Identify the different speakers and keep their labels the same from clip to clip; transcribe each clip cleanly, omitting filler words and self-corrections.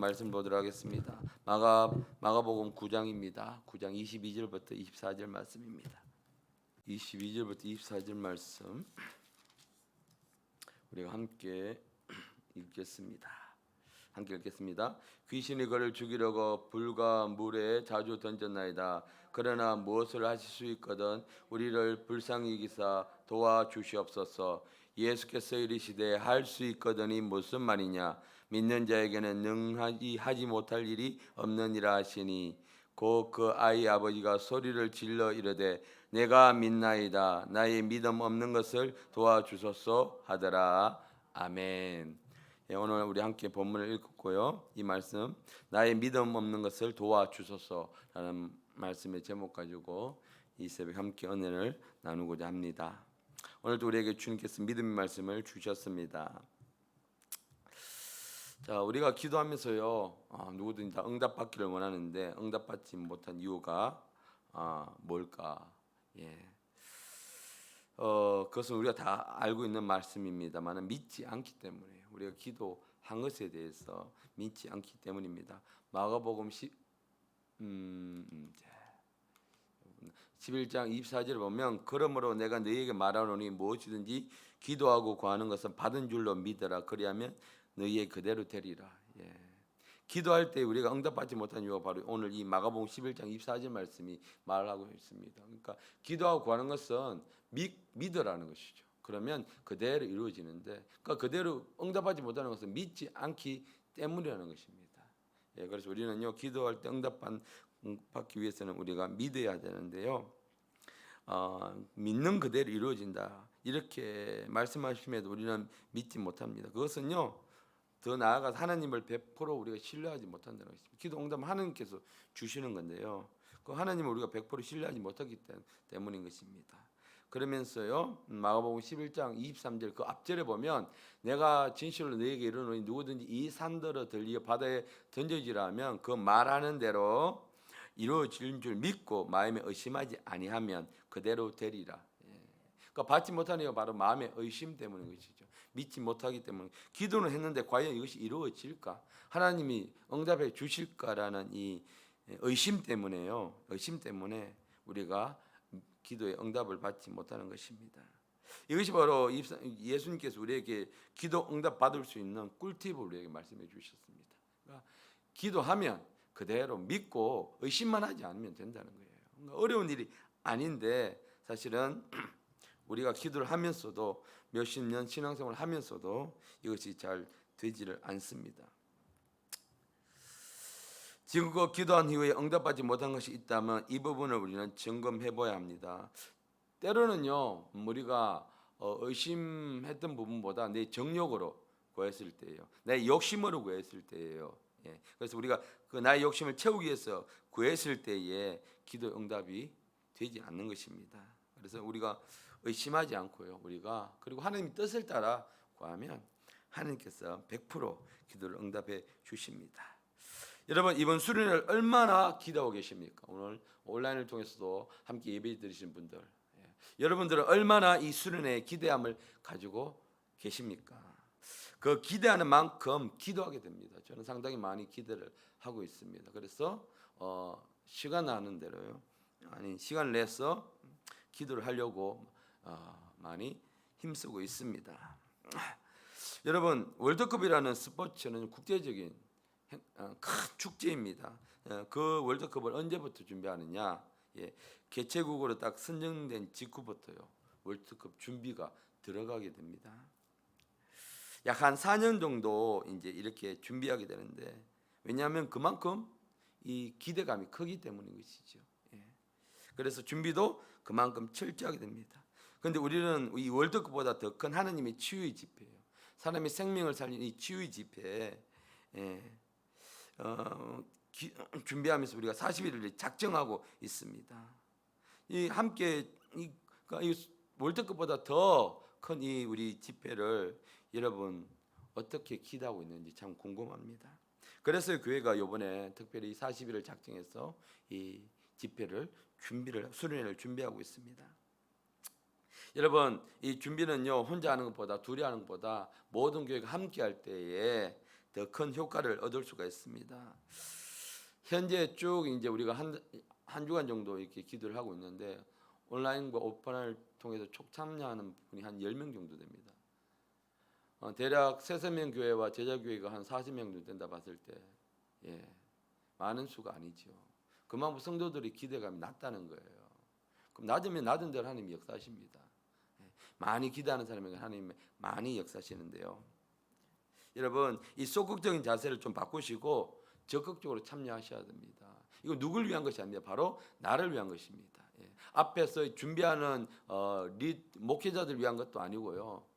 Speaker 1: 말씀 보도록 하겠습니다. 마가복음 9장입니다. 9장 22절부터 24절 말씀입니다. 22절부터 24절 말씀 우리가 함께 읽겠습니다. 귀신이 그를 죽이려고 불과 물에 자주 던졌나이다. 그러나 무엇을 하실 수 있거든 우리를 불쌍히 여기사 도와주시옵소서. 예수께서 이르시되 할 수 있거든이 무슨 말이냐. 믿는 자에게는 능하지 하지 못할 일이 없느니라 하시니 곧 그 아이 아버지가 소리를 질러 이르되 내가 믿나이다. 나의 믿음 없는 것을 도와주소서 하더라. 아멘. 오늘 우리 함께 본문을 읽었고요. 이 말씀 나의 믿음 없는 것을 도와주소서라는 말씀의 제목 가지고 이 새벽 함께 은혜를 나누고자 합니다. 오늘도 우리에게 주님께서 믿음의 말씀을 주셨습니다. 자, 우리가 기도하면서요, 누구든지 다 응답받기를 원하는데 응답받지 못한 이유가 뭘까? 그것은 우리가 다 알고 있는 말씀입니다만 믿지 않기 때문에 우리가 기도한 것에 대해서 믿지 않기 때문입니다. 마가복음 11장 24절을 보면 그러므로 내가 너희에게 말하노니 무엇이든지 기도하고 구하는 것은 받은 줄로 믿어라. 그리하면 너희의 그대로 되리라. 기도할 때 우리가 응답받지 못한 이유가 바로 오늘 이 마가복음 11장 24절 말씀이 말하고 있습니다. 그러니까 기도하고 구하는 것은 믿으라는 것이죠. 그러면 그대로 이루어지는데, 그러니까 그대로 응답하지 못하는 것은 믿지 않기 때문이라는 것입니다. 그래서 우리는요 기도할 때 응답받기 위해서는 우리가 믿어야 되는데요. 믿는 그대로 이루어진다 이렇게 말씀하심에도 우리는 믿지 못합니다. 그것은요 더 나아가 하나님을 100% 우리가 신뢰하지 못한다는 것입니다. 기도 응답은 하나님께서 주시는 건데요, 그 하나님을 우리가 100% 신뢰하지 못하기 때문인 것입니다. 그러면서요 마가복음 11장 23절 그 앞절에 보면 내가 진실로 너에게 이르노니 누구든지 이 산더러 들리어 바다에 던져지라 하면 그 말하는 대로 이루어질 줄 믿고 마음에 의심하지 아니하면 그대로 되리라. 그러니까 받지 못하는 이유가 바로 마음의 의심 때문인 것이죠. 믿지 못하기 때문에. 기도는 했는데 과연 이것이 이루어질까? 하나님이 응답해 주실까라는 이 의심 때문에요. 의심 때문에 우리가 기도의 응답을 받지 못하는 것입니다. 이것이 바로 예수님께서 우리에게 기도 응답 받을 수 있는 꿀팁을 우리에게 말씀해 주셨습니다. 그러니까 기도하면 그대로 믿고 의심만 하지 않으면 된다는 거예요. 그러니까 어려운 일이 아닌데 사실은 우리가 기도를 하면서도 몇십 년 신앙생활을 하면서도 이것이 잘 되지를 않습니다. 지금껏 기도한 이후에 응답받지 못한 것이 있다면 이 부분을 우리는 점검해 봐야 합니다. 때로는요 우리가 의심했던 부분보다 내 정욕으로 구했을 때예요. 내 욕심으로 구했을 때예요. 그래서 우리가 그 나의 욕심을 채우기 위해서 구했을 때에 기도 응답이 되지 않는 것입니다. 그래서 우리가 의심하지 않고요. 우리가 그리고 하나님의 뜻을 따라 구하면 하나님께서 100% 기도를 응답해 주십니다. 여러분 이번 수련회를 얼마나 기도하고 계십니까? 오늘 온라인을 통해서도 함께 예배 드리신 분들, 여러분들은 얼마나 이 수련회의 기대함을 가지고 계십니까? 그 기대하는 만큼 기도하게 됩니다. 저는 상당히 많이 기대를 하고 있습니다. 그래서 시간 나는 대로요. 시간을 내서 기도를 하려고 많이 힘쓰고 있습니다. 여러분 월드컵이라는 스포츠는 국제적인 큰 축제입니다. 그 월드컵을 언제부터 준비하느냐? 개최국으로 딱 선정된 직후부터요 월드컵 준비가 들어가게 됩니다. 약 한 4년 정도 이제 이렇게 준비하게 되는데, 왜냐하면 그만큼 이 기대감이 크기 때문인 것이죠. 그래서 준비도 그만큼 철저하게 됩니다. 그런데 우리는 이 월드컵보다 더 큰 하나님의 치유의 집회예요. 사람의 생명을 살리는 이 치유의 집회에 준비하면서 우리가 40일을 작정하고 있습니다. 이 함께 이 월드컵보다 더 큰 이 우리 집회를 여러분 어떻게 기도하고 있는지 참 궁금합니다. 그래서 교회가 이번에 특별히 40일을 작정해서 이 집회를 수련회를 준비하고 있습니다. 여러분 이 준비는요 혼자 하는 것보다 둘이 하는 것보다 모든 교회가 함께 할 때에 더 큰 효과를 얻을 수가 있습니다. 현재 쭉 이제 우리가 한 주간 정도 이렇게 기도를 하고 있는데 온라인과 오프라인을 통해서 촉 참여하는 분이 한 10명 정도 됩니다. 대략 세세명 교회와 제자교회가 한 40명 정도 된다 봤을 때 많은 수가 아니죠. 그만큼 성도들이 기대감이 낮다는 거예요. 그럼 낮으면 낮은 대로 하나님이 역사하십니다. 많이 기도하는 사람에게 하나님이 많이 역사하시는데요. 여러분 이 소극적인 자세를 좀 바꾸시고 적극적으로 참여하셔야 됩니다. 이거 누굴 위한 것이 아닙니다. 바로 나를 위한 것입니다. 앞에서 준비하는 목회자들 위한 것도 아니고요.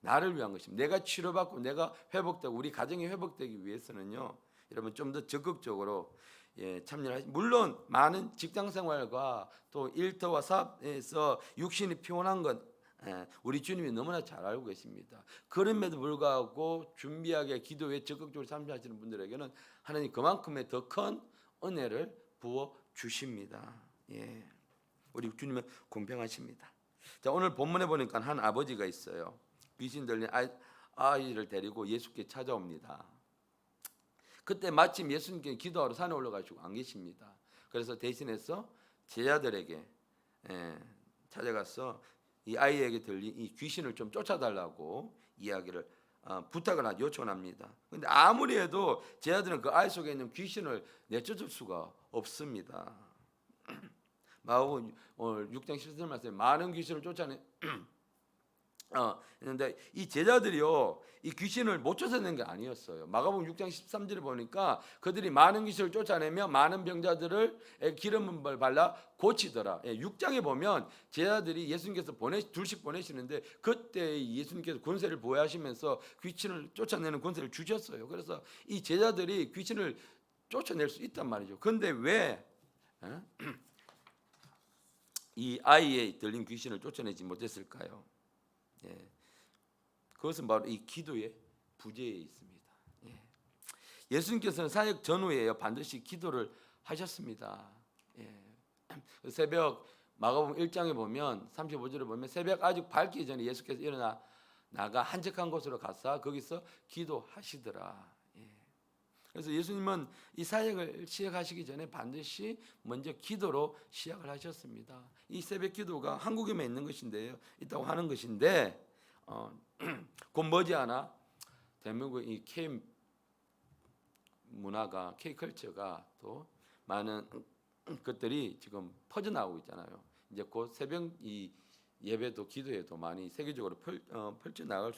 Speaker 1: 나를 위한 것입니다. 내가 치료받고 내가 회복되고 우리 가정이 회복되기 위해서는요. 여러분 좀 더 적극적으로 참여를 물론 많은 직장생활과 또 일터와 사업에서 육신이 피곤한 건 우리 주님이 너무나 잘 알고 계십니다. 그럼에도 불구하고 준비하게 기도에 적극적으로 참여하시는 분들에게는 하나님 그만큼의 더 큰 은혜를 부어 주십니다. 우리 주님은 공평하십니다. 자, 오늘 본문에 보니까 한 아버지가 있어요. 귀신 들린 아이를 데리고 예수께 찾아옵니다. 그때 마침 예수님께 기도하러 산에 올라가시고 안 계십니다. 그래서 대신해서 제자들에게 찾아가서 이 아이에게 들린 이 귀신을 좀 쫓아달라고 이야기를 부탁을 요청을 합니다. 그런데 아무리 해도 제자들은 그 아이 속에 있는 귀신을 내쫓을 수가 없습니다. 마가복음 6장 17절 말씀에 많은 귀신을 쫓아내 했는데 이 제자들이요 이 귀신을 못 쫓아내는 게 아니었어요. 마가복음 6장 13절에 보니까 그들이 많은 귀신을 쫓아내며 많은 병자들을 기름을 발라 고치더라. 6장에 보면 제자들이 예수님께서 둘씩 보내시는데 그때 예수님께서 권세를 보여하시면서 귀신을 쫓아내는 권세를 주셨어요. 그래서 이 제자들이 귀신을 쫓아낼 수 있단 말이죠. 그런데 왜 이 아이에 들린 귀신을 쫓아내지 못했을까요? 그것은 바로 이 기도의 부재에 있습니다. 예수님께서는 사역 전후에 반드시 기도를 하셨습니다. 새벽 마가복음 1장에 보면 35절에 보면 새벽 아직 밝기 전에 예수께서 일어나가 한적한 곳으로 가서 거기서 기도하시더라. 그래서 예수님은 이 사역을 시작하시기 전에 반드시 먼저 기도로 시작을 하셨습니다. 이 새벽 기도가 한국에만 있는 것인데요, 있다고 하는 것인데 곧 머지않아 대한민국 이 K 문화가 K 컬처가 또 많은 것들이 지금 퍼져나오고 있잖아요. 이제 곧 새벽 이 예배도 기도에도 많이 세계적으로 펼쳐 나갈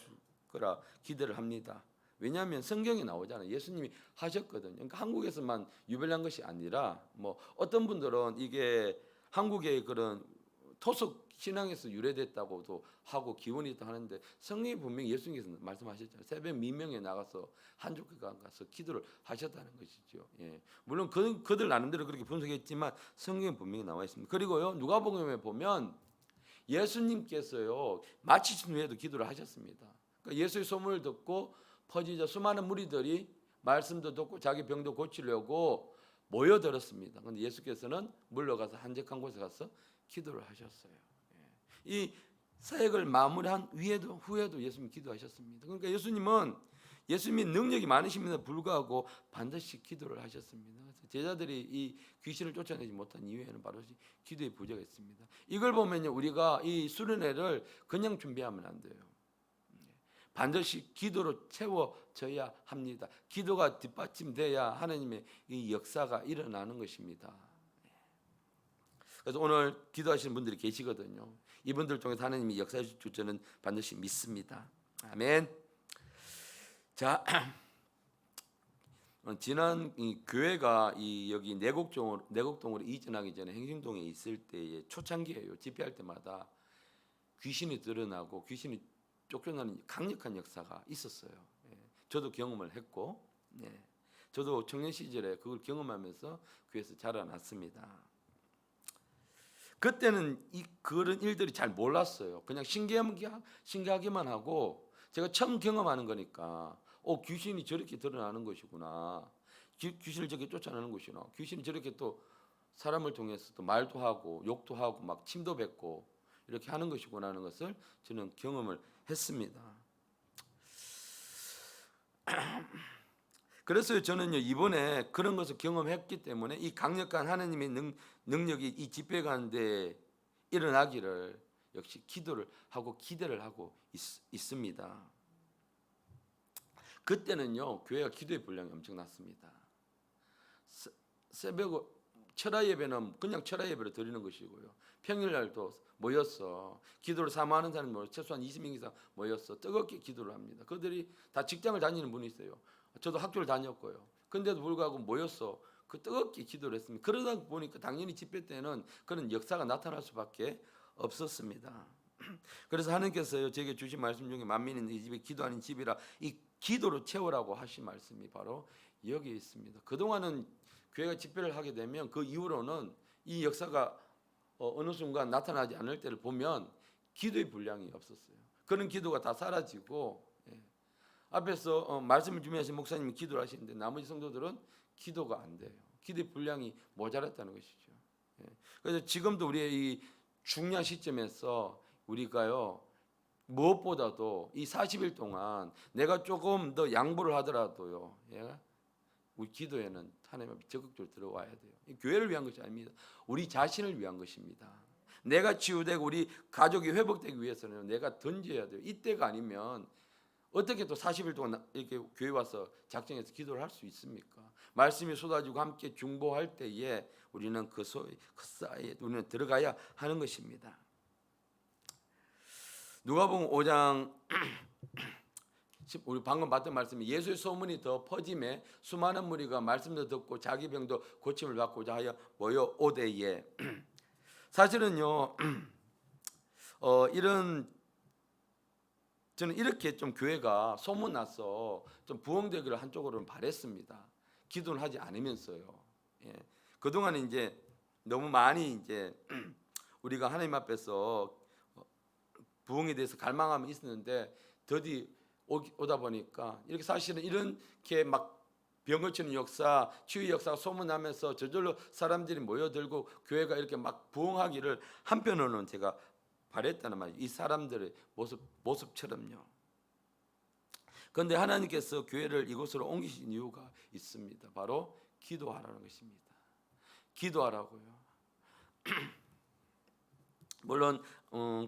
Speaker 1: 거라 기대를 합니다. 왜냐하면 성경에 나오잖아요. 예수님이 하셨거든요. 그러니까 한국에서만 유별난 것이 아니라 뭐 어떤 분들은 이게 한국의 그런 토속 신앙에서 유래됐다고도 하고 기원이 있다 하는데 성경이 분명히 예수님께서 말씀하셨잖아요. 새벽 민명에 나가서 한족교가 가서 기도를 하셨다는 것이죠. 물론 그들 나름대로 그렇게 분석했지만 성경에 분명히 나와 있습니다. 그리고요 누가복음에 보면 예수님께서요 마치신 후에도 기도를 하셨습니다. 그러니까 예수의 소문을 듣고 퍼지자 수많은 무리들이 말씀도 듣고 자기 병도 고치려고 모여들었습니다. 그런데 예수께서는 물러가서 한적한 곳에 가서 기도를 하셨어요. 이 사역을 마무리한 후에도 예수님 기도하셨습니다. 그러니까 예수님이 능력이 많으심에도 불구하고 반드시 기도를 하셨습니다. 그래서 제자들이 이 귀신을 쫓아내지 못한 이유에는 바로 기도의 부재가 있습니다. 이걸 보면요 우리가 이 수련회를 그냥 준비하면 안 돼요. 반드시 기도로 채워져야 합니다. 기도가 뒷받침돼야 하나님의 이 역사가 일어나는 것입니다. 그래서 오늘 기도하시는 분들이 계시거든요. 이분들 통해서 하나님이 역사해 줄 저는 반드시 믿습니다. 아멘. 자, 지난 이 교회가 여기 내곡동으로 이전하기 전에 행신동에 있을 때의 초창기예요. 집회할 때마다 귀신이 드러나고 귀신이 쫓겨나는 강력한 역사가 있었어요. 저도 경험을 했고, 저도 청년 시절에 그걸 경험하면서 교회에서 자라났습니다. 그때는 그런 일들이 잘 몰랐어요. 그냥 신기하기만 하고 제가 처음 경험하는 거니까 귀신이 저렇게 드러나는 것이구나. 귀신을 저렇게 쫓아내는 것이구나. 귀신이 저렇게 또 사람을 통해서 또 말도 하고 욕도 하고 막 침도 뱉고 이렇게 하는 것이구나 하는 것을 저는 경험을 했습니다. 그래서 저는요 이번에 그런 것을 경험했기 때문에 이 강력한 하나님의 능력이 이 집회 가운데 일어나기를 역시 기도를 하고 기대를 하고 있습니다. 그때는요 교회가 기도의 분량이 엄청났습니다. 새벽 철야 예배는 그냥 철야 예배로 드리는 것이고요. 평일날도 모였어 기도를 사모하는 사람이 최소한 20명 이상 모였어 뜨겁게 기도를 합니다. 그들이 다 직장을 다니는 분이 있어요. 저도 학교를 다녔고요. 근데도 불구하고 모였어 그 뜨겁게 기도를 했습니다. 그러다 보니까 당연히 집회 때는 그런 역사가 나타날 수밖에 없었습니다. 그래서 하나님께서요 제게 주신 말씀 중에 만민이 이 집에 기도하는 집이라 이 기도로 채우라고 하신 말씀이 바로 여기에 있습니다. 그동안은 교회가 집회를 하게 되면 그 이후로는 이 역사가 어느 순간 나타나지 않을 때를 보면 기도의 분량이 없었어요. 그런 기도가 다 사라지고 앞에서 말씀을 준비하신 목사님이 기도를 하시는데 나머지 성도들은 기도가 안 돼요. 기도의 분량이 모자랐다는 것이죠. 그래서 지금도 우리의 이 중요한 시점에서 우리가요 무엇보다도 이 40일 동안 내가 조금 더 양보를 하더라도요 우리 기도에는 하나님 앞에 적극적으로 들어와야 돼요. 교회를 위한 것이 아닙니다. 우리 자신을 위한 것입니다. 내가 치유되고 우리 가족이 회복되기 위해서는 내가 던져야 돼요. 이때가 아니면 어떻게 또 40일 동안 이렇게 교회 와서 작정해서 기도를 할 수 있습니까? 말씀이 쏟아지고 함께 중보할 때에 우리는 그 사이에 우리는 들어가야 하는 것입니다. 누가복음 5장 우리 방금 봤던 말씀이 예수의 소문이 더 퍼짐에 수많은 무리가 말씀도 듣고 자기 병도 고침을 받고자 하여 모여 오되에 사실은요 이런 저는 이렇게 좀 교회가 소문나서 좀 부흥되기를 한쪽으로는 바랬습니다. 기도를 하지 않으면서요. 그동안 이제 너무 많이 이제 우리가 하나님 앞에서 부흥에 대해서 갈망함이 있었는데 더디 오다 보니까 이렇게 사실은 이렇게 막 병을 치는 역사, 치유 역사가 소문나면서 저절로 사람들이 모여들고 교회가 이렇게 막 부흥하기를 한편으로는 제가 바랬다는 말이에요. 이 사람들의 모습처럼요. 그런데 하나님께서 교회를 이곳으로 옮기신 이유가 있습니다. 바로 기도하라는 것입니다. 기도하라고요. 물론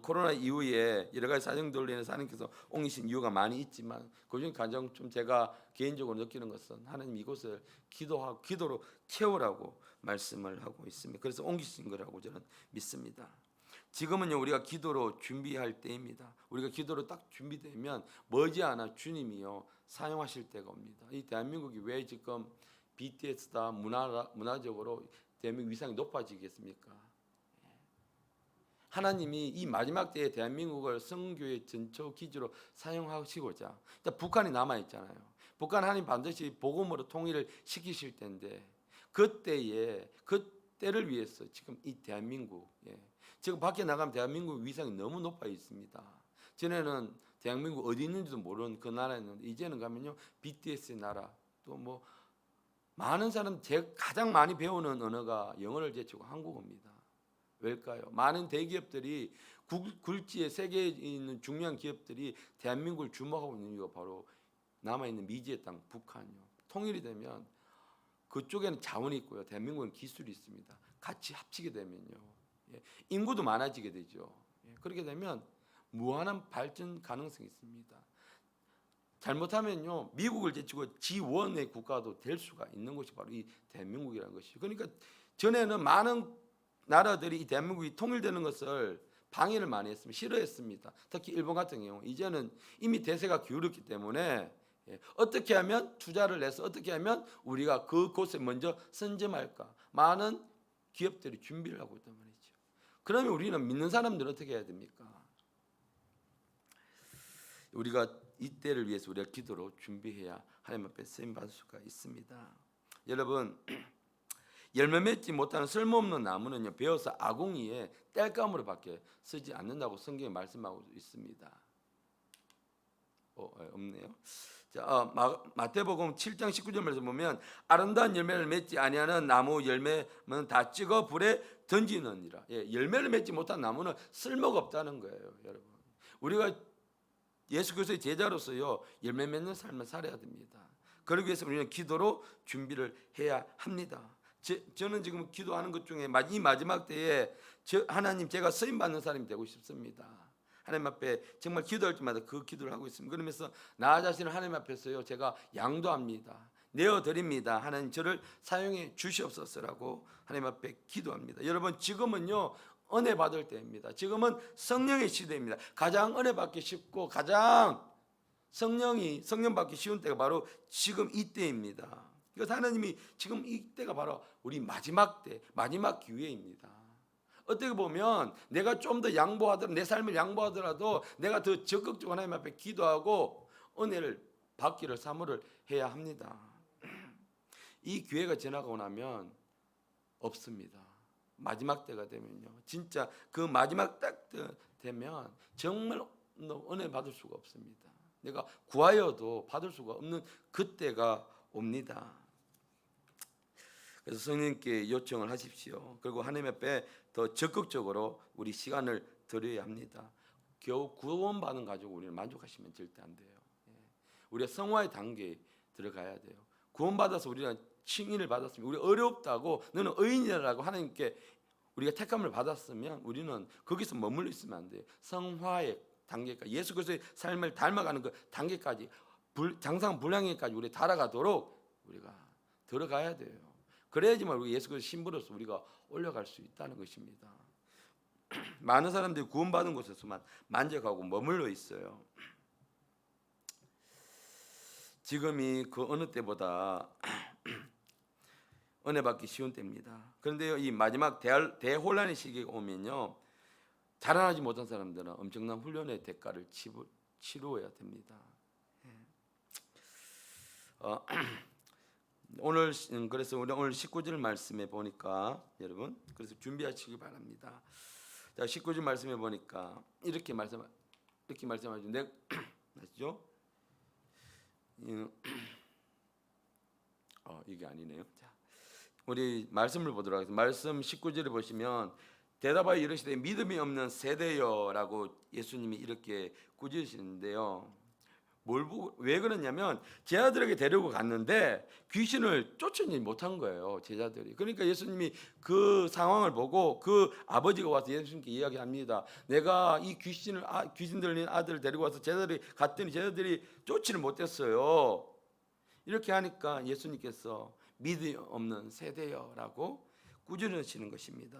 Speaker 1: 코로나 이후에 여러 가지 사정들로 인해서 하나님께서 옮기신 이유가 많이 있지만 그중에 가장 좀 제가 개인적으로 느끼는 것은 하나님 이곳을 기도로 채우라고 말씀을 하고 있습니다. 그래서 옮기신 거라고 저는 믿습니다. 지금은요 우리가 기도로 준비할 때입니다. 우리가 기도로 딱 준비되면 머지않아 주님이요 사용하실 때가 옵니다. 이 대한민국이 왜 지금 BTS다 문화적으로 대한민국 위상이 높아지겠습니까? 하나님이 이 마지막 때에 대한민국을 선교의 전초 기지로 사용하시고자 북한이 남아 있잖아요. 북한 하나님 반드시 복음으로 통일을 시키실 텐데 그때를 위해서 지금 이 대한민국 지금 밖에 나가면 대한민국 위상이 너무 높아 있습니다. 전에는 대한민국 어디 있는지도 모르는 그 나라였는데 이제는 가면요 BTS의 나라 또 뭐 많은 사람 제가 가장 많이 배우는 언어가 영어를 제치고 한국어입니다. 왜일까요? 많은 대기업들이 굴지의 세계에 있는 중요한 기업들이 대한민국을 주목하고 있는 이유가 바로 남아있는 미지의 땅 북한이요. 통일이 되면 그쪽에는 자원이 있고요. 대한민국은 기술이 있습니다. 같이 합치게 되면요. 인구도 많아지게 되죠. 그렇게 되면 무한한 발전 가능성이 있습니다. 잘못하면요. 미국을 제치고 G1의 국가도 될 수가 있는 것이 바로 이 대한민국이라는 것이죠. 그러니까 전에는 많은 나라들이 이 대한민국이 통일되는 것을 방해를 많이 했습니다. 싫어했습니다. 특히 일본 같은 경우 이제는 이미 대세가 기울었기 때문에 어떻게 하면 투자를 해서 어떻게 하면 우리가 그곳에 먼저 선점할까 많은 기업들이 준비를 하고 있단 말이죠. 그러면 우리는 믿는 사람들은 어떻게 해야 됩니까? 우리가 이때를 위해서 우리가 기도로 준비해야 하나님 앞에 쓰임 받을 수가 있습니다. 여러분 열매 맺지 못하는 쓸모없는 나무는요 베어서 아궁이에 땔감으로밖에 쓰지 않는다고 성경에 말씀하고 있습니다. 없네요. 자, 마태복음 7장 19절에서 보면 아름다운 열매를 맺지 아니하는 나무 열매는 다 찍어 불에 던지느니라. 열매를 맺지 못한 나무는 쓸모가 없다는 거예요, 여러분. 우리가 예수 그리스도의 제자로서요 열매 맺는 삶을 살아야 됩니다. 그러기 위해서 우리는 기도로 준비를 해야 합니다. 저는 지금 기도하는 것 중에 이 마지막 때에 하나님 제가 쓰임 받는 사람이 되고 싶습니다. 하나님 앞에 정말 기도할 때마다 그 기도를 하고 있습니다. 그러면서 나 자신을 하나님 앞에서요 제가 양도합니다. 내어드립니다. 하나님 저를 사용해 주시옵소서라고 하나님 앞에 기도합니다. 여러분 지금은요 은혜 받을 때입니다. 지금은 성령의 시대입니다. 가장 은혜 받기 쉽고 가장 성령 받기 쉬운 때가 바로 지금 이때입니다. 그래서 하나님이 지금 이때가 바로 우리 마지막 때, 마지막 기회입니다. 어떻게 보면 내가 좀 더 양보하더라도, 내 삶을 양보하더라도 내가 더 적극적으로 하나님 앞에 기도하고 은혜를 받기를 사모를 해야 합니다. 이 기회가 지나가고 나면 없습니다. 마지막 때가 되면요, 진짜 그 마지막 딱 되면 정말 은혜 받을 수가 없습니다. 내가 구하여도 받을 수가 없는 그때가 옵니다. 그래서 성령님께 요청을 하십시오. 그리고 하나님 앞에 더 적극적으로 우리 시간을 드려야 합니다. 겨우 구원받은 가지고 우리는 만족하시면 절대 안 돼요. 우리가 성화의 단계에 들어가야 돼요. 구원받아서 우리가 칭의를 받았으면, 우리 어렵다고 너는 의인이라고 하나님께 우리가 택함을 받았으면 우리는 거기서 머물러 있으면 안 돼요. 성화의 단계까지, 예수 그리스도의 삶을 닮아가는 그 단계까지, 장상불량에까지 우리 달아가도록 우리가 들어가야 돼요. 그래야지만 우리 예수 그리스도 신부로서 우리가 올라갈 수 있다는 것입니다. 많은 사람들이 구원받은 곳에서만 만족하고 머물러 있어요. 지금이 그 어느 때보다 은혜 받기 쉬운 때입니다. 그런데요, 이 마지막 대혼란의 시기가 오면요, 자라나지 못한 사람들은 엄청난 훈련의 대가를 치루어야 됩니다. 그래서 우리 오늘 19절 말씀에 보니까 여러분, 그래서 준비하시기 바랍니다. 자, 19절 말씀에 보니까 이렇게 말씀하죠. 내 맞죠? 이게 아니네요. 자, 우리 말씀을 보도록 하겠습니다. 말씀 19절에 보시면 대답하여 이르시되 믿음이 없는 세대여라고 예수님이 이렇게 꾸짖으시는데요. 왜 그러냐면 제자들에게 데리고 갔는데 귀신을 쫓아내지 못한 거예요, 제자들이. 그러니까 예수님이 그 상황을 보고 그 아버지가 와서 예수님께 이야기합니다. 내가 이 귀신 들린 아들을 데리고 와서 제자들이 갔더니 제자들이 쫓지를 못했어요. 이렇게 하니까 예수님께서 믿음이 없는 세대여라고 꾸짖으시는 것입니다.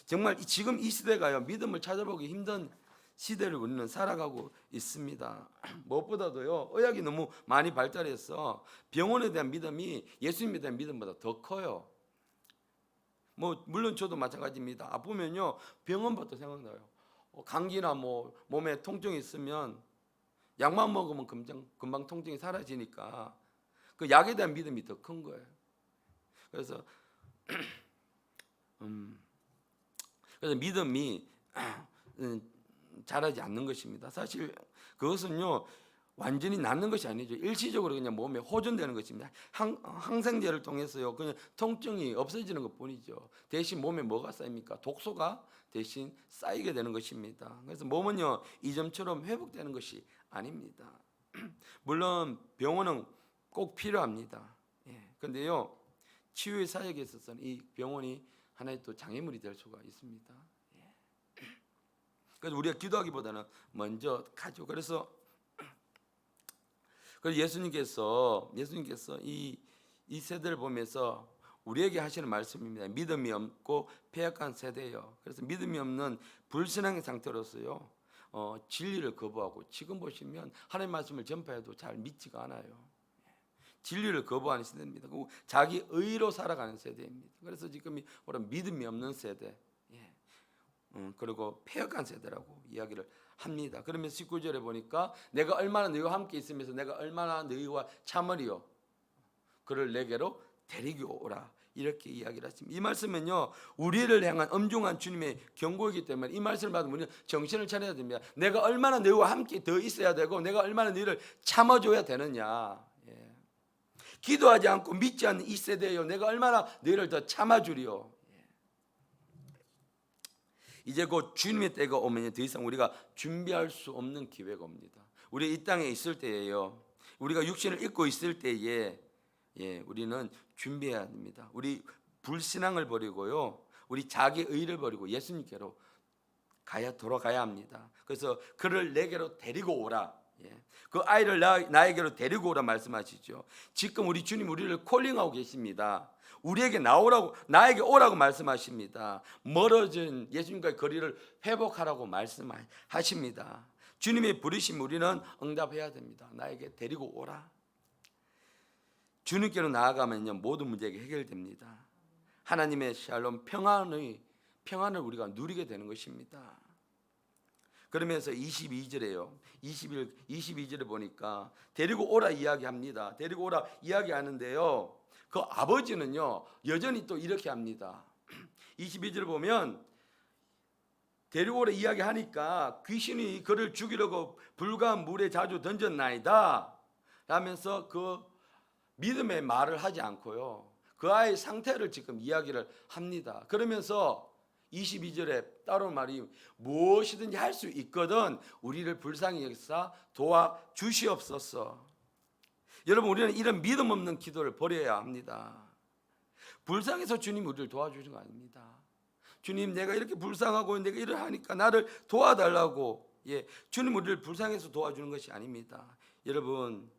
Speaker 1: 정말 지금 이 시대가요, 믿음을 찾아보기 힘든 시대를 우리는 살아가고 있습니다. 무엇보다도요, 의학이 너무 많이 발달해서 병원에 대한 믿음이 예수님에 대한 믿음보다 더 커요. 물론 저도 마찬가지입니다. 아프면요 병원부터 생각나요. 감기나 몸에 통증이 있으면 약만 먹으면 금방 통증이 사라지니까 그 약에 대한 믿음이 더 큰 거예요. 그래서 믿음이 자라지 않는 것입니다. 사실 그것은요 완전히 낫는 것이 아니죠. 일시적으로 그냥 몸에 호전되는 것입니다. 항생제를 통해서요 그냥 통증이 없어지는 것뿐이죠. 대신 몸에 뭐가 쌓입니까? 독소가 대신 쌓이게 되는 것입니다. 그래서 몸은요 이전처럼 회복되는 것이 아닙니다. 물론 병원은 꼭 필요합니다. 그런데요 치유의 사역에 있어서는 이 병원이 하나의 또 장애물이 될 수가 있습니다. 그래서 우리가 기도하기보다는 먼저 가죠. 그래서 예수님께서 이 세대를 보면서 우리에게 하시는 말씀입니다. 믿음이 없고 패역한 세대예요. 그래서 믿음이 없는 불신앙의 상태로서요 진리를 거부하고, 지금 보시면 하나님의 말씀을 전파해도 잘 믿지가 않아요. 진리를 거부하는 세대입니다. 그리고 자기 의로 살아가는 세대입니다. 그래서 지금이 믿음이 없는 세대, 그리고 패역한 세대라고 이야기를 합니다. 그러면 19절에 보니까 내가 얼마나 너희와 함께 있으면서 내가 얼마나 너희와 참으리요 그를 내게로 데리고 오라, 이렇게 이야기를 했습니다. 이 말씀은요 우리를 향한 엄중한 주님의 경고이기 때문에 이 말씀을 받으면 우리는 정신을 차려야 됩니다. 내가 얼마나 너희와 함께 더 있어야 되고 내가 얼마나 너희를 참아줘야 되느냐. 기도하지 않고 믿지 않는 이 세대요 내가 얼마나 너희를 더 참아주리요. 이제 곧 주님의 때가 오면 더 이상 우리가 준비할 수 없는 기회가 옵니다. 우리 이 땅에 있을 때예요. 우리가 육신을 입고 있을 때에 우리는 준비해야 합니다. 우리 불신앙을 버리고요, 우리 자기 의를 버리고 예수님께로 돌아가야 합니다. 그래서 그를 내게로 데리고 오라. 그 아이를 나에게로 데리고 오라 말씀하시죠. 지금 우리 주님 우리를 콜링하고 계십니다. 우리에게 나에게 오라고 말씀하십니다. 멀어진 예수님과의 거리를 회복하라고 말씀하십니다. 주님의 부르심 우리는 응답해야 됩니다. 나에게 데리고 오라. 주님께로 나아가면요, 모든 문제가 해결됩니다. 하나님의 샬롬 평안을 우리가 누리게 되는 것입니다. 그러면서 22절에요. 22절에 보니까 데리고 오라 이야기합니다. 데리고 오라 이야기하는데요, 그 아버지는요 여전히 또 이렇게 합니다. 22절을 보면 데리고 오라 이야기하니까 귀신이 그를 죽이려고 불가한 물에 자주 던졌나이다 라면서 그 믿음의 말을 하지 않고요, 그 아이의 상태를 지금 이야기를 합니다. 그러면서 22절에 따로 말이 무엇이든지 할 수 있거든 우리를 불쌍히 여기사 도와주시옵소서. 여러분, 우리는 이런 믿음 없는 기도를 버려야 합니다. 불쌍해서 주님 우리를 도와주시는 거 아닙니다. 주님, 내가 이렇게 불쌍하고 내가 이러하니까 나를 도와달라고, 주님 우리를 불쌍해서 도와주는 것이 아닙니다. 여러분,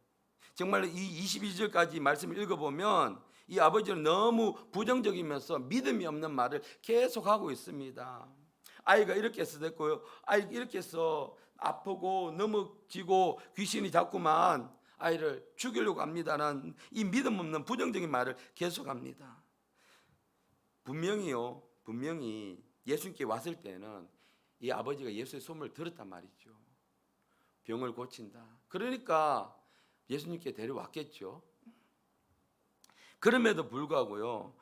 Speaker 1: 정말 이 22절까지 말씀을 읽어보면 이 아버지는 너무 부정적이면서 믿음이 없는 말을 계속하고 있습니다. 아이가 이렇게 해서 됐고요, 아이가 이렇게 해서 아프고 넘어지고 귀신이 자꾸만 아이를 죽이려고 합니다는 이 믿음 없는 부정적인 말을 계속합니다. 분명히 예수님께 왔을 때는 이 아버지가 예수의 소문을 들었단 말이죠. 병을 고친다. 그러니까 예수님께 데려왔겠죠. 그럼에도 불구하고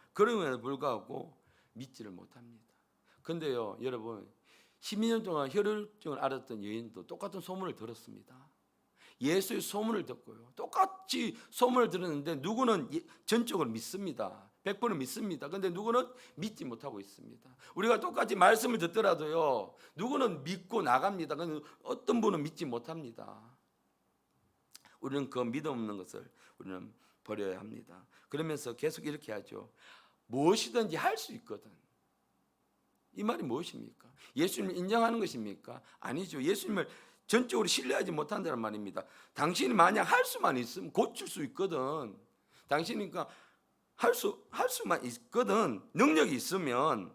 Speaker 1: 믿지를 못합니다. 근데요, 여러분, 12년 동안 혈혈증을 앓았던 여인도 똑같은 소문을 들었습니다. 예수의 소문을 듣고요, 똑같이 소문을 들었는데 누구는 전적으로 믿습니다. 100% 믿습니다. 근데 누구는 믿지 못하고 있습니다. 우리가 똑같이 말씀을 듣더라도요, 누구는 믿고 나갑니다. 근데 어떤 분은 믿지 못합니다. 우리는 그 믿음 없는 것을 우리는 버려야 합니다. 그러면서 계속 이렇게 하죠. 무엇이든지 할 수 있거든. 이 말이 무엇입니까? 예수님을 인정하는 것입니까? 아니죠. 예수님을 전적으로 신뢰하지 못한다는 말입니다. 당신이 만약 할 수만 있으면 고칠 수 있거든. 당신이니까 할 수만 있거든. 능력이 있으면,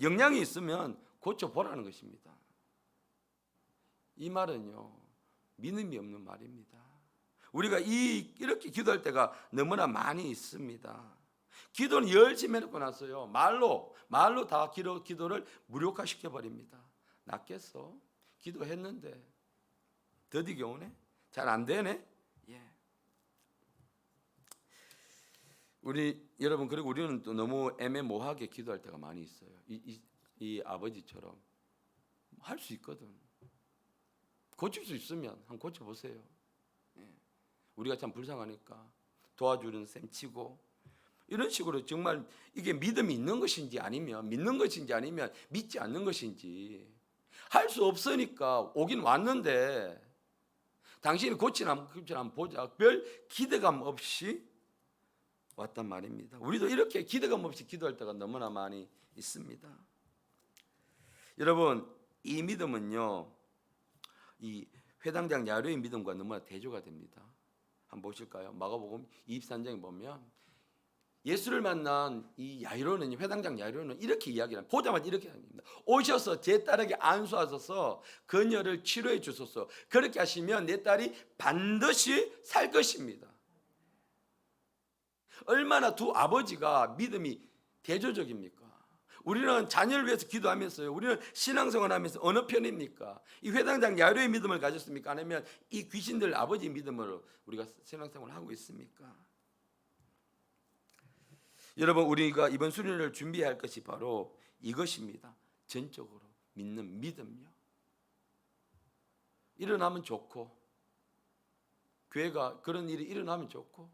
Speaker 1: 역량이 있으면 고쳐보라는 것입니다. 이 말은요, 믿음이 없는 말입니다. 우리가 이렇게 기도할 때가 너무나 많이 있습니다. 기도는 열심히 해놓고 나서요, 말로 다 기도를 무력화시켜 버립니다. 낫겠어? 기도했는데 더디게 오네? 잘 안 되네? 여러분, 그리고 우리는 또 너무 애매모호하게 기도할 때가 많이 있어요. 이 아버지처럼 할 수 있거든. 고칠 수 있으면 한번 고쳐보세요. 우리가 참 불쌍하니까 도와주는 셈 치고, 이런 식으로 정말 이게 믿음이 있는 것인지 아니면 믿는 것인지 아니면 믿지 않는 것인지, 할 수 없으니까 오긴 왔는데 당신이 고치나 한번 보자, 별 기대감 없이 왔단 말입니다. 우리도 이렇게 기대감 없이 기도할 때가 너무나 많이 있습니다. 여러분, 이 믿음은요, 이 회당장 야이로의 믿음과 너무나 대조가 됩니다. 한번 보실까요? 마가복음 23장에 보면 예수를 만난 이 야이로는, 회당장 야이로는 이렇게 이야기를 합니다. 보자마자 이렇게 합니다. 오셔서 제 딸에게 안수하소서, 그녀를 치료해 주소서. 그렇게 하시면 내 딸이 반드시 살 것입니다. 얼마나 두 아버지가 믿음이 대조적입니까? 우리는 자녀를 위해서 기도하면서요, 우리는 신앙생활 하면서 어느 편입니까? 이 회당장 야이로의 믿음을 가졌습니까? 아니면 이 귀신들 아버지의 믿음으로 우리가 신앙생활을 하고 있습니까? 여러분, 우리가 이번 수련회를 준비해야 할 것이 바로 이것입니다. 전적으로 믿는 믿음요. 일어나면 좋고, 교회가 그런 일이 일어나면 좋고,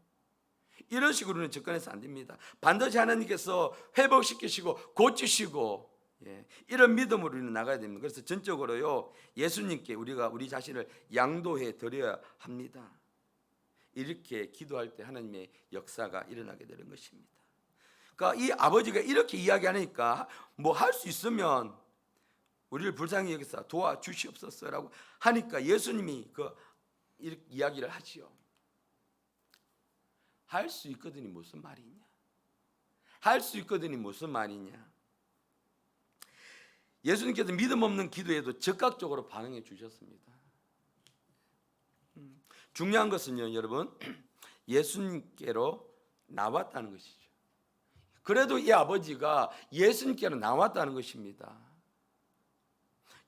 Speaker 1: 이런 식으로는 접근해서 안 됩니다. 반드시 하나님께서 회복시키시고 고치시고 이런 믿음으로 우리는 나가야 됩니다. 그래서 전적으로요 예수님께 우리가 우리 자신을 양도해 드려야 합니다. 이렇게 기도할 때 하나님의 역사가 일어나게 되는 것입니다. 그러니까 이 아버지가 이렇게 이야기하니까 뭐 할 수 있으면 우리를 불쌍히 여기서 도와주시옵소서라고 하니까 예수님이 이렇게 이야기를 하지요. 할 수 있거든이 무슨 말이냐? 할 수 있거든이 무슨 말이냐? 예수님께서 믿음 없는 기도에도 즉각적으로 반응해 주셨습니다. 중요한 것은요, 여러분, 예수님께로 나왔다는 것이죠. 그래도 이 아버지가 예수님께로 나왔다는 것입니다.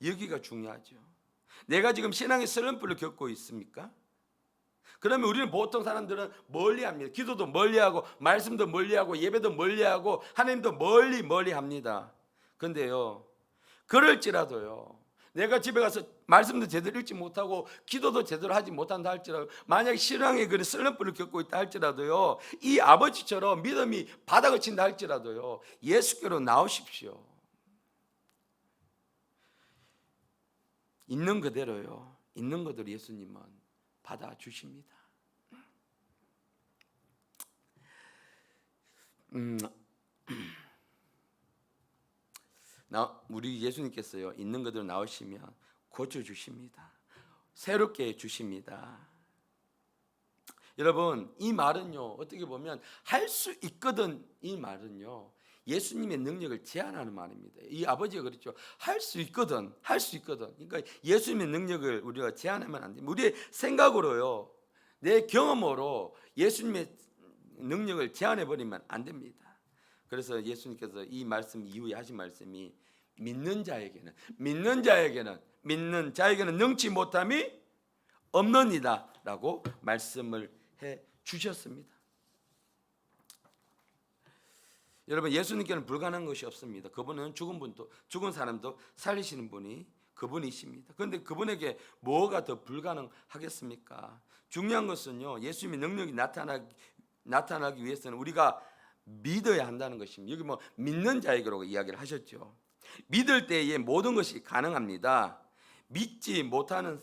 Speaker 1: 여기가 중요하죠. 내가 지금 신앙의 슬럼프를 겪고 있습니까? 그러면 우리는 보통 사람들은 멀리합니다. 기도도 멀리하고 말씀도 멀리하고 예배도 멀리하고 하나님도 멀리 합니다. 그런데요, 그럴지라도요, 내가 집에 가서 말씀도 제대로 읽지 못하고 기도도 제대로 하지 못한다 할지라도, 만약 신앙의 그런 슬럼프를 겪고 있다 할지라도요, 이 아버지처럼 믿음이 바닥을 친다 할지라도요, 예수께로 나오십시오. 있는 그대로요, 있는 그대로 예수님은 받아주십니다. 우리 예수님께서요, 있는 그대로 나오시면 고쳐주십니다. 새롭게 해주십니다. 여러분, 이 말은요, 어떻게 보면 할 수 있거든, 이 말은요, 예수님의 능력을 제한하는 말입니다. 이 아버지가 그랬죠. 할 수 있거든, 할 수 있거든. 그러니까 예수님의 능력을 우리가 제한하면 안 됩니다. 우리의 생각으로요, 내 경험으로 예수님의 능력을 제한해 버리면 안 됩니다. 그래서 예수님께서 이 말씀 이후에 하신 말씀이 믿는 자에게는 능치 못함이 없느니라라고 말씀을 해 주셨습니다. 여러분, 예수님께는 불가능한 것이 없습니다. 그분은 죽은 사람도 살리시는 분이 그분이십니다. 그런데 그분에게 뭐가 더 불가능하겠습니까? 중요한 것은요, 예수님의 능력이 나타나기 위해서는 우리가 믿어야 한다는 것입니다. 여기 뭐 믿는 자에게로 이야기를 하셨죠. 믿을 때에 모든 것이 가능합니다. 믿지 못하는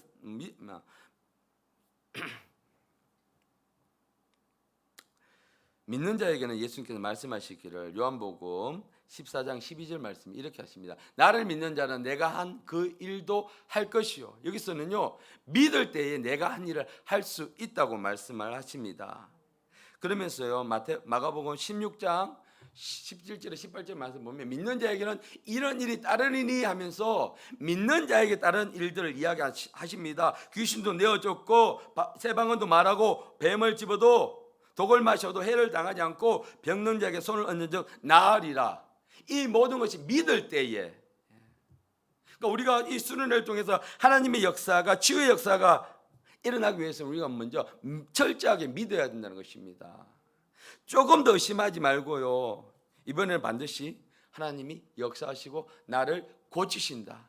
Speaker 1: 믿는 자에게는 예수님께서 말씀하시기를 요한복음 14장 12절 말씀 이렇게 하십니다. 나를 믿는 자는 내가 한 그 일도 할 것이요. 여기서는요, 믿을 때에 내가 한 일을 할 수 있다고 말씀을 하십니다. 그러면서요, 마가복음 16장 17절에 18절 말씀 보면 믿는 자에게는 이런 일이 따르리니 하면서 믿는 자에게 따른 일들을 이야기하십니다. 귀신도 내어쫓고 새방언도 말하고 뱀을 집어도 독을 마셔도 해를 당하지 않고 병든 자에게 손을 얹는 즉 나으리라. 이 모든 것이 믿을 때에, 그러니까 우리가 이 수련회를 통해서 하나님의 역사가, 치유의 역사가 일어나기 위해서 우리가 먼저 철저하게 믿어야 된다는 것입니다. 조금 더 의심하지 말고요, 이번에는 반드시 하나님이 역사하시고 나를 고치신다.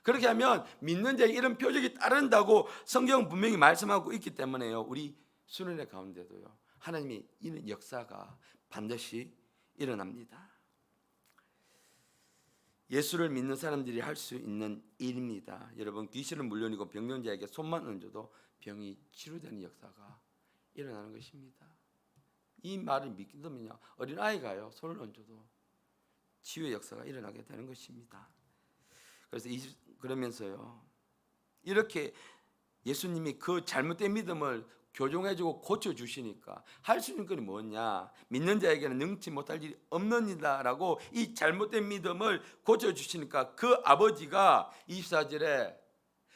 Speaker 1: 그렇게 하면 믿는 자에게 이런 표적이 따른다고 성경은 분명히 말씀하고 있기 때문에요, 우리 수련회 가운데도요, 하나님이 이런 역사가 반드시 일어납니다. 예수를 믿는 사람들이 할 수 있는 일입니다. 여러분, 귀신을 물려내고 병든 자에게 손만 얹어도 병이 치료되는 역사가 일어나는 것입니다. 이 말을 믿으면요, 어린아이가요, 손을 얹어도 치유의 역사가 일어나게 되는 것입니다. 그래서 그러면서요, 이렇게 예수님이 그 잘못된 믿음을 교정해주고 고쳐주시니까 할 수 있는 건 뭐냐? 믿는 자에게는 능치 못할 일이 없느니라라고 이 잘못된 믿음을 고쳐주시니까 그 아버지가 24절에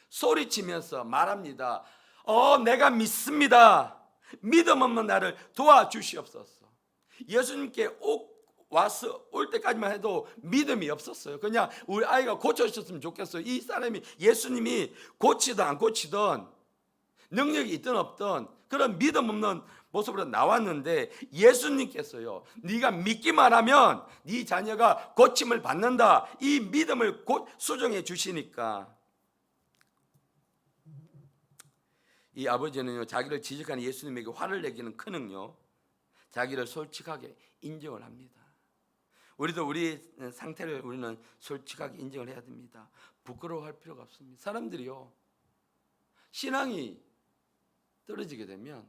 Speaker 1: 소리치면서 말합니다. 내가 믿습니다. 믿음 없는 나를 도와주시옵소서. 예수님께 올 때까지만 해도 믿음이 없었어요. 그냥 우리 아이가 고쳐주셨으면 좋겠어요. 이 사람이, 예수님이 고치든 안 고치든 능력이 있든 없든 그런 믿음 없는 모습으로 나왔는데, 예수님께서요, 네가 믿기만 하면 네 자녀가 고침을 받는다, 이 믿음을 수정해 주시니까 이 아버지는요, 자기를 지적하는 예수님에게 화를 내기는 커녕요, 자기를 솔직하게 인정을 합니다. 우리도 우리 상태를 우리는 솔직하게 인정을 해야 됩니다. 부끄러워할 필요가 없습니다. 사람들이요, 신앙이 떨어지게 되면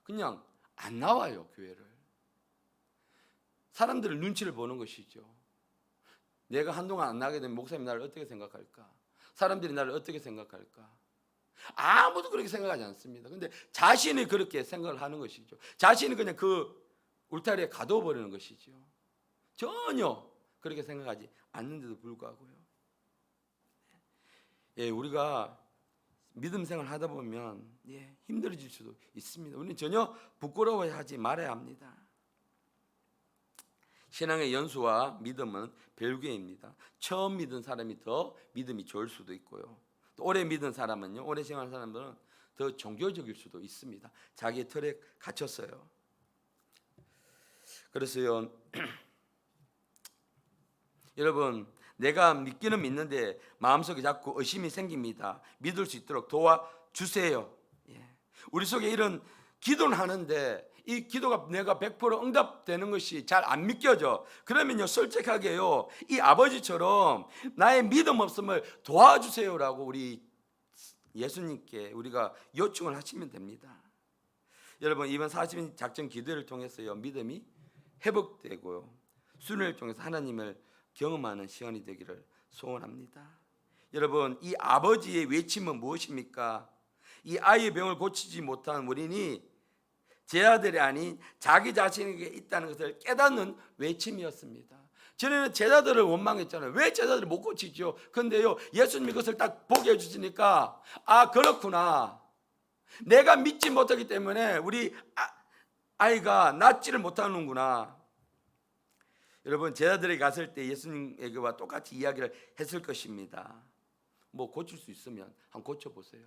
Speaker 1: 그냥 안 나와요, 교회를. 사람들을 눈치를 보는 것이죠. 내가 한동안 안 나게 되면 목사님 나를 어떻게 생각할까? 사람들이 나를 어떻게 생각할까? 아무도 그렇게 생각하지 않습니다. 근데 자신이 그렇게 생각을 하는 것이죠. 자신이 그냥 그 울타리에 가둬버리는 것이죠. 전혀 그렇게 생각하지 않는데도 불구하고요. 예, 우리가 믿음 생활 하다 보면 힘들어질 수도 있습니다. 우리는 전혀 부끄러워하지 말아야 합니다. 신앙의 연수와 믿음은 별개입니다. 처음 믿은 사람이 더 믿음이 좋을 수도 있고요. 또 오래 믿은 사람은요, 오래 생활한 사람들은 더 종교적일 수도 있습니다. 자기의 틀에 갇혔어요. 그래서요, 여러분, 내가 믿기는 믿는데 마음속에 자꾸 의심이 생깁니다. 믿을 수 있도록 도와주세요. 우리 속에 이런 기도는 하는데 이 기도가 내가 100% 응답되는 것이 잘 안 믿겨져. 그러면요, 솔직하게요, 이 아버지처럼 나의 믿음 없음을 도와주세요라고 우리 예수님께 우리가 요청을 하시면 됩니다. 여러분, 이번 40인 작전 기도를 통해서요, 믿음이 회복되고요, 순회를 통해서 하나님을 경험하는 시간이 되기를 소원합니다. 여러분, 이 아버지의 외침은 무엇입니까? 이 아이의 병을 고치지 못한 원인이 제 아들이 아닌 자기 자신에게 있다는 것을 깨닫는 외침이었습니다. 전에는 제자들을 원망했잖아요. 왜 제자들을 못 고치죠? 그런데요, 예수님이 그것을 딱 보게 해주시니까, 아, 그렇구나, 내가 믿지 못하기 때문에 우리 아이가 낫지를 못하는구나. 여러분, 제자들이 갔을 때 예수님에게와 똑같이 이야기를 했을 것입니다. 뭐 고칠 수 있으면 한번 고쳐보세요.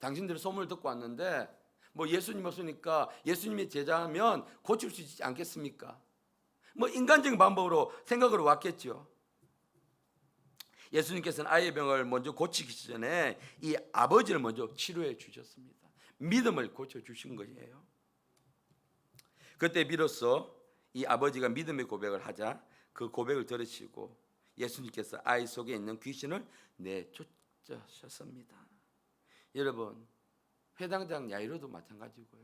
Speaker 1: 당신들이 소문을 듣고 왔는데 뭐 예수님 없으니까 예수님의 제자면 고칠 수 있지 않겠습니까? 뭐 인간적인 방법으로 생각으로 왔겠죠. 예수님께서는 아이의 병을 먼저 고치기 전에 이 아버지를 먼저 치료해 주셨습니다. 믿음을 고쳐주신 거예요. 그때 비로소 이 아버지가 믿음의 고백을 하자 그 고백을 들으시고 예수님께서 아이 속에 있는 귀신을 내쫓으셨습니다. 여러분, 회당장 야이로도 마찬가지고요.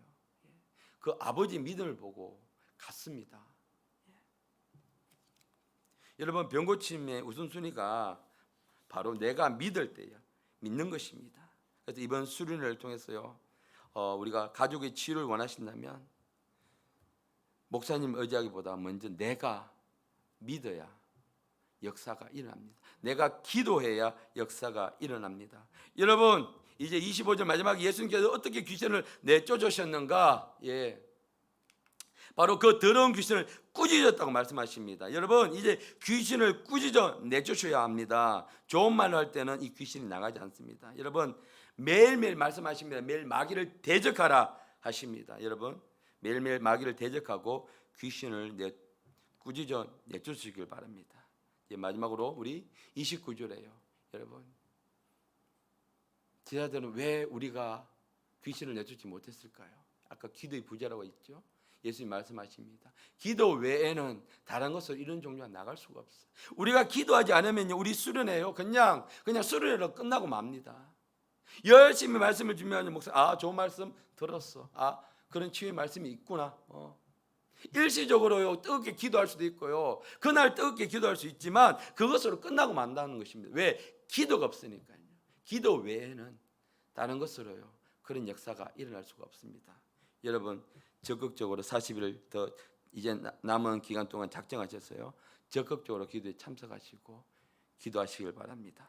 Speaker 1: 그 아버지 믿음을 보고 갔습니다. 여러분, 병 고침의 우선순위가 바로 내가 믿을 때야 믿는 것입니다. 그래서 이번 수련회를 통해서요, 우리가 가족의 치유를 원하신다면 목사님 의지하기보다 먼저 내가 믿어야 역사가 일어납니다. 내가 기도해야 역사가 일어납니다. 여러분, 이제 25절 마지막에 예수님께서 어떻게 귀신을 내쫓으셨는가? 바로 그 더러운 귀신을 꾸짖었다고 말씀하십니다. 여러분, 이제 귀신을 꾸짖어 내쫓으셔야 합니다. 좋은 말로 할 때는 이 귀신이 나가지 않습니다. 여러분, 매일매일 말씀하십니다. 매일 마귀를 대적하라 하십니다. 여러분, 매일매일 마귀를 대적하고 귀신을 꾸짖어 내쫓으시길 바랍니다. 이제 마지막으로 우리 29절에요. 여러분, 제자들은 왜 우리가 귀신을 내쫓지 못했을까요? 아까 기도의 부자라고 했죠. 예수님 말씀하십니다. 기도 외에는 다른 것으로 이런 종류가 나갈 수가 없어요. 우리가 기도하지 않으면요, 우리 수련회요, 그냥 수련회로 끝나고 맙니다. 열심히 말씀을 주면 목사, 좋은 말씀 들었어. 그런 치유의 말씀이 있구나. 일시적으로요, 뜨겁게 기도할 수도 있고요, 그날 뜨겁게 기도할 수 있지만 그것으로 끝나고 만다는 것입니다. 왜? 기도가 없으니까요. 기도 외에는 다른 것으로요, 그런 역사가 일어날 수가 없습니다. 여러분, 적극적으로 40일 더 이제 남은 기간 동안 작정하셨어요. 적극적으로 기도에 참석하시고 기도하시길 바랍니다.